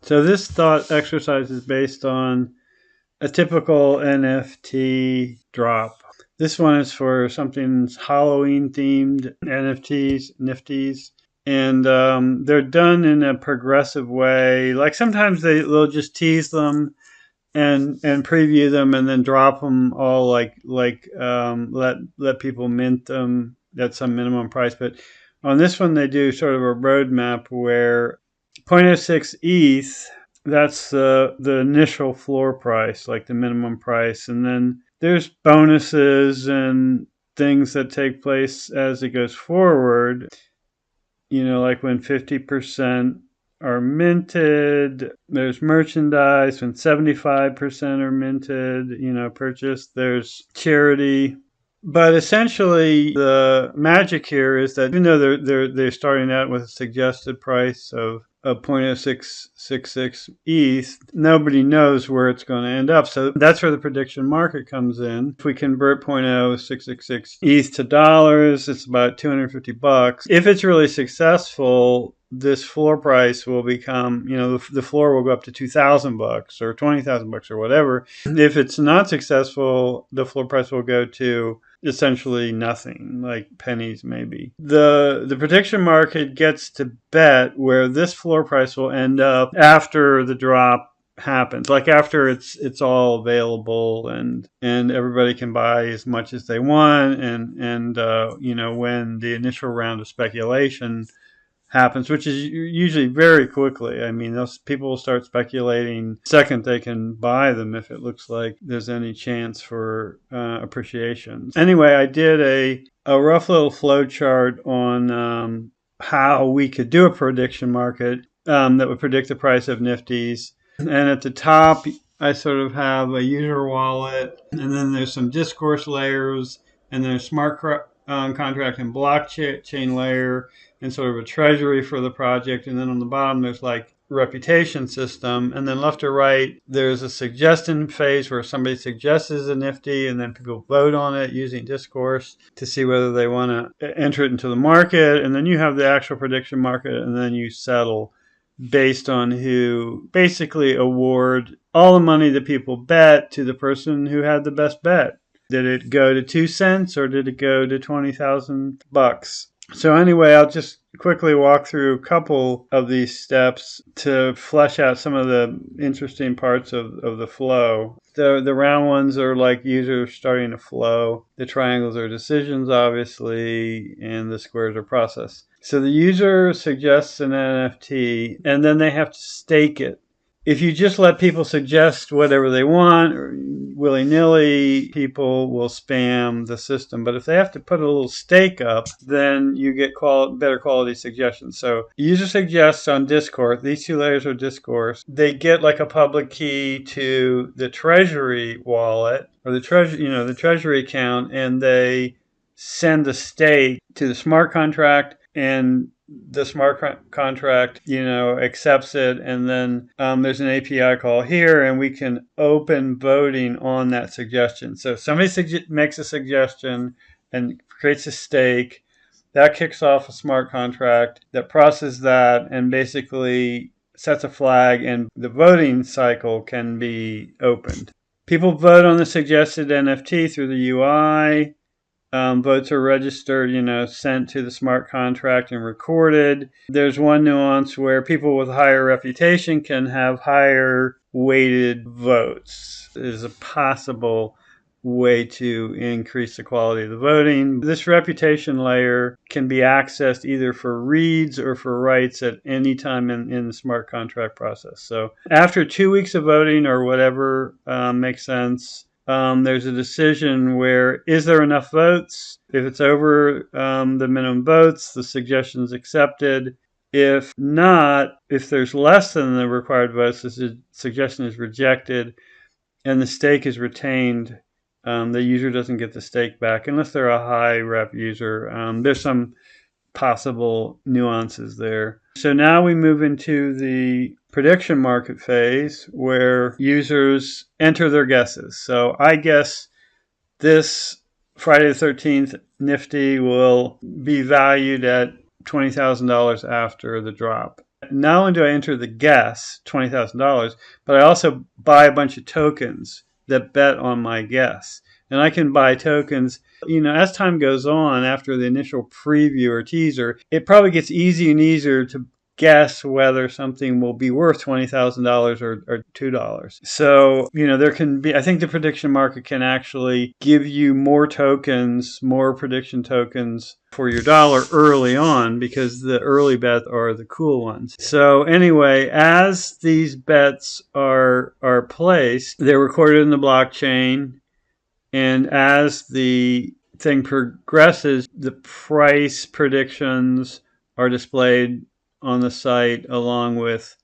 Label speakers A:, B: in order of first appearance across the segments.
A: So this thought exercise is based on a typical NFT drop. This one is for something Halloween themed NFTs, Nifties. And they're done in a progressive way. Like sometimes they'll just tease them and preview them and then drop them all let people mint them at some minimum price. But on this one, they do sort of a roadmap where zero point zero 0.06 ETH, that's the initial floor price, like the minimum price, and then there's bonuses and things that take place as it goes forward. Like when 50% are minted, there's merchandise. When 75% are minted, purchased, there's charity. But essentially, the magic here is that even though they're starting out with a suggested price of 0.0666 ETH, nobody knows where it's going to end up. So that's where the prediction market comes in. If we convert 0.0666 ETH to dollars, it's about $250. If it's really successful, this floor price will become, the floor will go up to $2,000 or $20,000 or whatever. If it's not successful, the floor price will go to essentially nothing, like pennies maybe. The prediction market gets to bet where this floor price will end up after the drop happens, like after it's all available and everybody can buy as much as they want, and when the initial round of speculation happens, which is usually very quickly. I mean, those people will start speculating the second they can buy them if it looks like there's any chance for appreciation. Anyway, I did a rough little flow chart on how we could do a prediction market that would predict the price of Nifties. And at the top, I sort of have a user wallet, and then there's some discourse layers, and there's smart contract and blockchain layer, and sort of a treasury for the project. And then on the bottom, there's like reputation system. And then left to right, there's a suggestion phase where somebody suggests a Nifty and then people vote on it using discourse to see whether they want to enter it into the market. And then you have the actual prediction market, and then you settle based on who basically award all the money that people bet to the person who had the best bet. Did it go to 2 cents or did it go to $20,000? So anyway, I'll just quickly walk through a couple of these steps to flesh out some of the interesting parts of the flow. The round ones are like users starting to flow. The triangles are decisions, obviously, and the squares are process. So the user suggests an NFT, and then they have to stake it. If you just let people suggest whatever they want, or willy-nilly, people will spam the system. But if they have to put a little stake up, then you get better quality suggestions. So user suggests on discourse, these two layers are discourse. They get like a public key to the treasury wallet or the treasury account, and they send the stake to the smart contract, and the smart contract, accepts it, and then there's an API call here, and we can open voting on that suggestion. So if somebody makes a suggestion and creates a stake, that kicks off a smart contract that processes that and basically sets a flag, and the voting cycle can be opened. People vote on the suggested NFT through the UI. Votes are registered, sent to the smart contract and recorded. There's one nuance where people with higher reputation can have higher weighted votes. There's a possible way to increase the quality of the voting. This reputation layer can be accessed either for reads or for writes at any time in the smart contract process. So after 2 weeks of voting or whatever makes sense, there's a decision where, is there enough votes? If it's over the minimum votes, the suggestion is accepted. If not, if there's less than the required votes, the suggestion is rejected and the stake is retained. The user doesn't get the stake back unless they're a high rep user. There's some possible nuances there. So now we move into the prediction market phase where users enter their guesses. So I guess this Friday the 13th Nifty will be valued at $20,000 after the drop. not only do I enter the guess, $20,000, but I also buy a bunch of tokens that bet on my guess. And I can buy tokens, as time goes on after the initial preview or teaser, it probably gets easier and easier to guess whether something will be worth $20,000 or $2. So, there can be, I think the prediction market can actually give you more tokens, more prediction tokens for your dollar early on, because the early bets are the cool ones. So anyway, as these bets are placed, they're recorded in the blockchain. And as the thing progresses, the price predictions are displayed on the site along with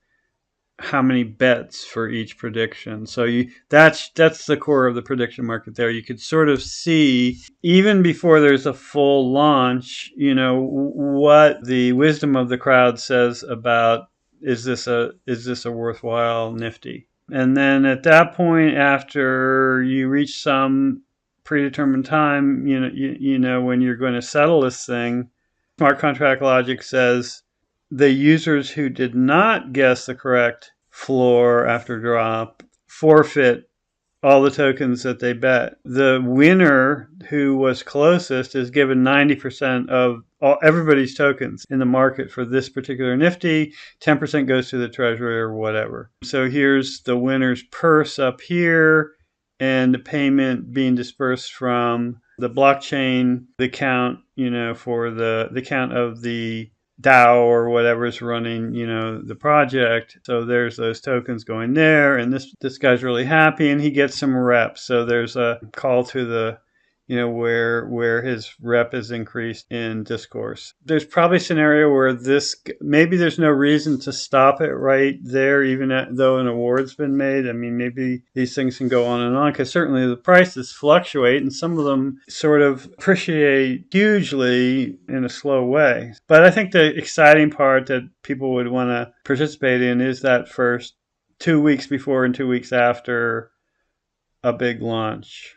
A: how many bets for each prediction. So that's the core of the prediction market there. You could sort of see, even before there's a full launch, what the wisdom of the crowd says about, is this a worthwhile Nifty? And then at that point, after you reach some predetermined time, when you're going to settle this thing, smart contract logic says the users who did not guess the correct floor after drop forfeit all the tokens that they bet. The winner, who was closest, is given 90% of everybody's tokens in the market for this particular Nifty. 10% goes to the treasury or whatever. So here's the winner's purse up here, and the payment being dispersed from the blockchain, the count, for the count of the DAO or whatever's running, the project. So there's those tokens going there, and this guy's really happy, and he gets some reps. So there's a call to the, where his rep is increased in discourse. There's probably a scenario where maybe there's no reason to stop it right there, even though an award's been made. I mean, maybe these things can go on and on, because certainly the prices fluctuate, and some of them sort of appreciate hugely in a slow way. But I think the exciting part that people would want to participate in is that first 2 weeks before and 2 weeks after a big launch.